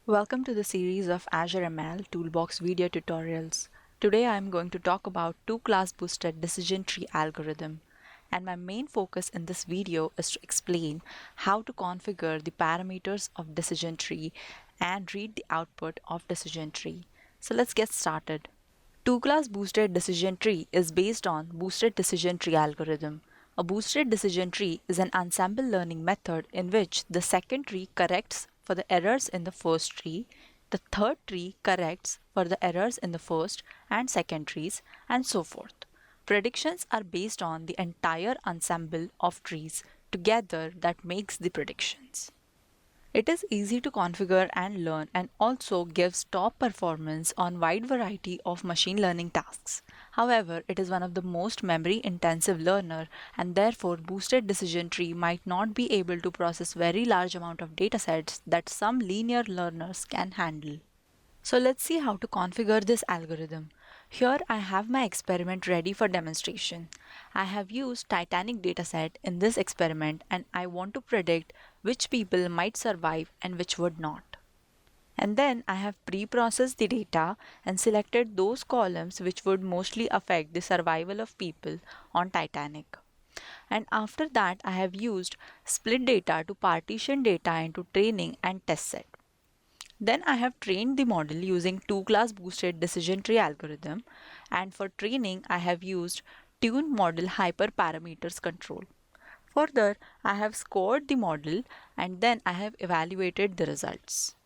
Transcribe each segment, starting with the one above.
Welcome to the series of Azure ML Toolbox video tutorials. Today I am going to talk about two-class boosted decision tree algorithm. And my main focus in this video is to explain how to configure the parameters of decision tree and read the output of decision tree. So let's get started. Two-class boosted decision tree is based on boosted decision tree algorithm. A boosted decision tree is an ensemble learning method in which the second tree corrects for the errors in the first tree, the third tree corrects for the errors in the first and second trees, and so forth. Predictions are based on the entire ensemble of trees together that makes the predictions. It is easy to configure and learn and also gives top performance on wide variety of machine learning tasks. However, it is one of the most memory intensive learner and therefore boosted decision tree might not be able to process very large amount of datasets that some linear learners can handle. So let's see how to configure this algorithm. Here I have my experiment ready for demonstration. I have used Titanic dataset in this experiment and I want to predict which people might survive and which would not. And then I have pre-processed the data and selected those columns which would mostly affect the survival of people on Titanic. And after that I have used split data to partition data into training and test set. Then I have trained the model using two-class boosted decision tree algorithm, and for training I have used tune model hyperparameters control. Further, I have scored the model and then I have evaluated the results.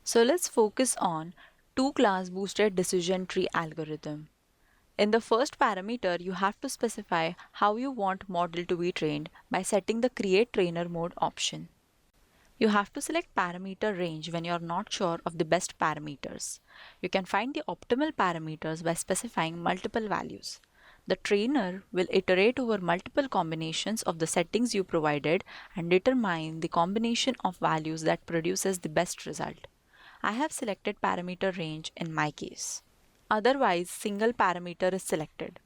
So let's focus on two-class boosted decision tree algorithm. In the first parameter, you have to specify how you want model to be trained by setting the create trainer mode option. You have to select parameter range when you're not sure of the best parameters. You can find the optimal parameters by specifying multiple values. The trainer will iterate over multiple combinations of the settings you provided and determine the combination of values that produces the best result. I have selected parameter range in my case. Otherwise, single parameter is selected.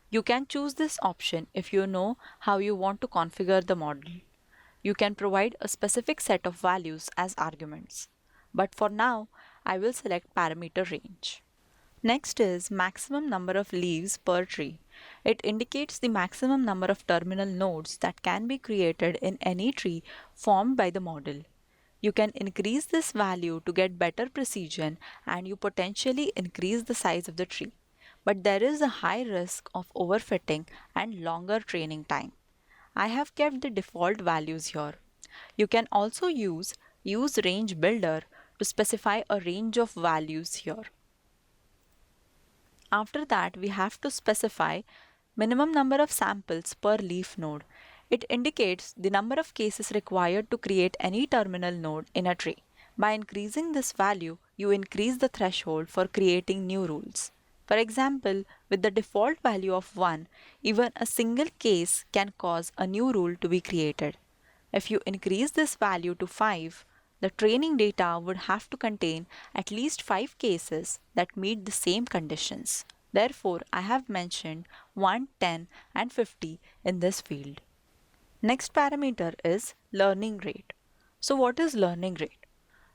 You can choose this option if you know how you want to configure the model. You can provide a specific set of values as arguments. But for now, I will select parameter range. Next is maximum number of leaves per tree. It indicates the maximum number of terminal nodes that can be created in any tree formed by the model. You can increase this value to get better precision and you potentially increase the size of the tree. But there is a high risk of overfitting and longer training time. I have kept the default values here. You can also use range builder to specify a range of values here. After that, we have to specify minimum number of samples per leaf node. It indicates the number of cases required to create any terminal node in a tree. By increasing this value, you increase the threshold for creating new rules. For example, with the default value of 1, even a single case can cause a new rule to be created. If you increase this value to 5, the training data would have to contain at least 5 cases that meet the same conditions. Therefore, I have mentioned 1, 10, and 50 in this field. Next parameter is learning rate. So what is learning rate?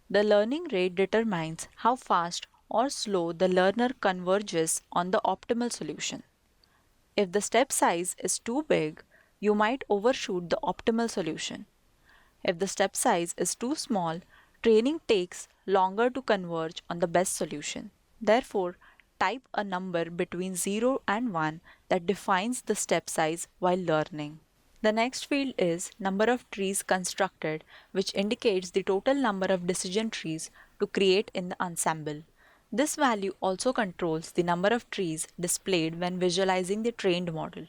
The learning rate determines how fast or slow the learner converges on the optimal solution. If the step size is too big, you might overshoot the optimal solution. If the step size is too small, training takes longer to converge on the best solution. Therefore, type a number between 0 and 1 that defines the step size while learning. The next field is number of trees constructed, which indicates the total number of decision trees to create in the ensemble. This value also controls the number of trees displayed when visualizing the trained model.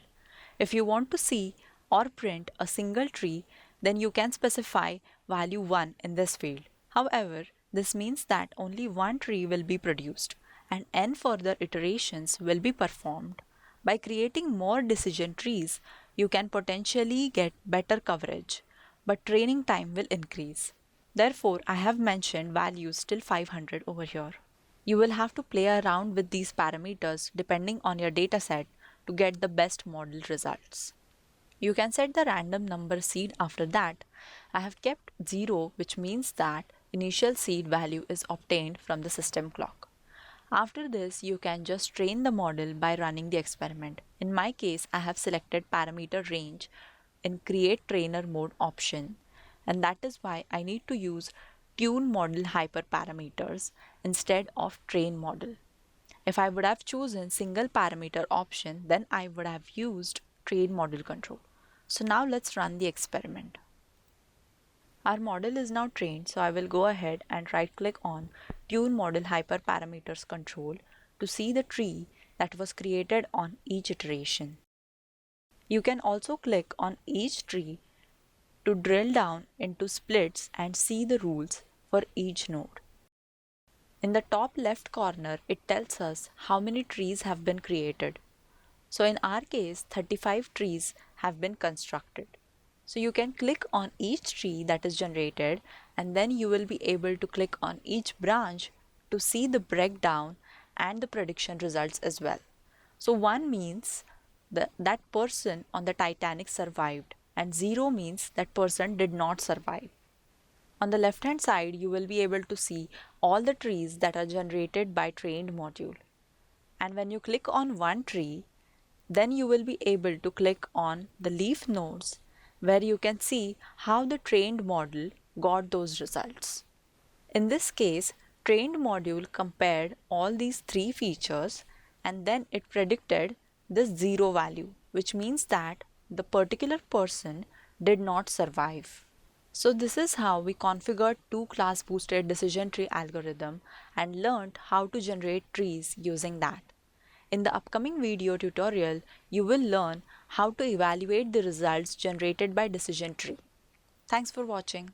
If you want to see or print a single tree, then you can specify value 1 in this field. However, this means that only one tree will be produced and n further iterations will be performed. By creating more decision trees, you can potentially get better coverage, but training time will increase. Therefore, I have mentioned values till 500 over here. You will have to play around with these parameters depending on your dataset to get the best model results. You can set the random number seed after that. I have kept 0, which means that initial seed value is obtained from the system clock. After this, you can just train the model by running the experiment. In my case, I have selected parameter range in create trainer mode option, and that is why I need to use tune model hyperparameters instead of train model. If I would have chosen single parameter option, then I would have used train model control. So now let's run the experiment. Our model is now trained, so I will go ahead and right click on Tune Model Hyperparameters Control to see the tree that was created on each iteration. You can also click on each tree to drill down into splits and see the rules for each node. In the top left corner, it tells us how many trees have been created. So in our case, 35 trees have been constructed. So you can click on each tree that is generated, and then you will be able to click on each branch to see the breakdown and the prediction results as well. So 1 means that person on the Titanic survived, and 0 means that person did not survive. On the left hand side, you will be able to see all the trees that are generated by trained module. And when you click on one tree, then you will be able to click on the leaf nodes where you can see how the trained model got those results. In this case, trained module compared all these three features and then it predicted this 0 value, which means that the particular person did not survive. So this is how we configured two class boosted decision tree algorithm and learned how to generate trees using that. In the upcoming video tutorial, you will learn how to evaluate the results generated by decision tree. Thanks for watching.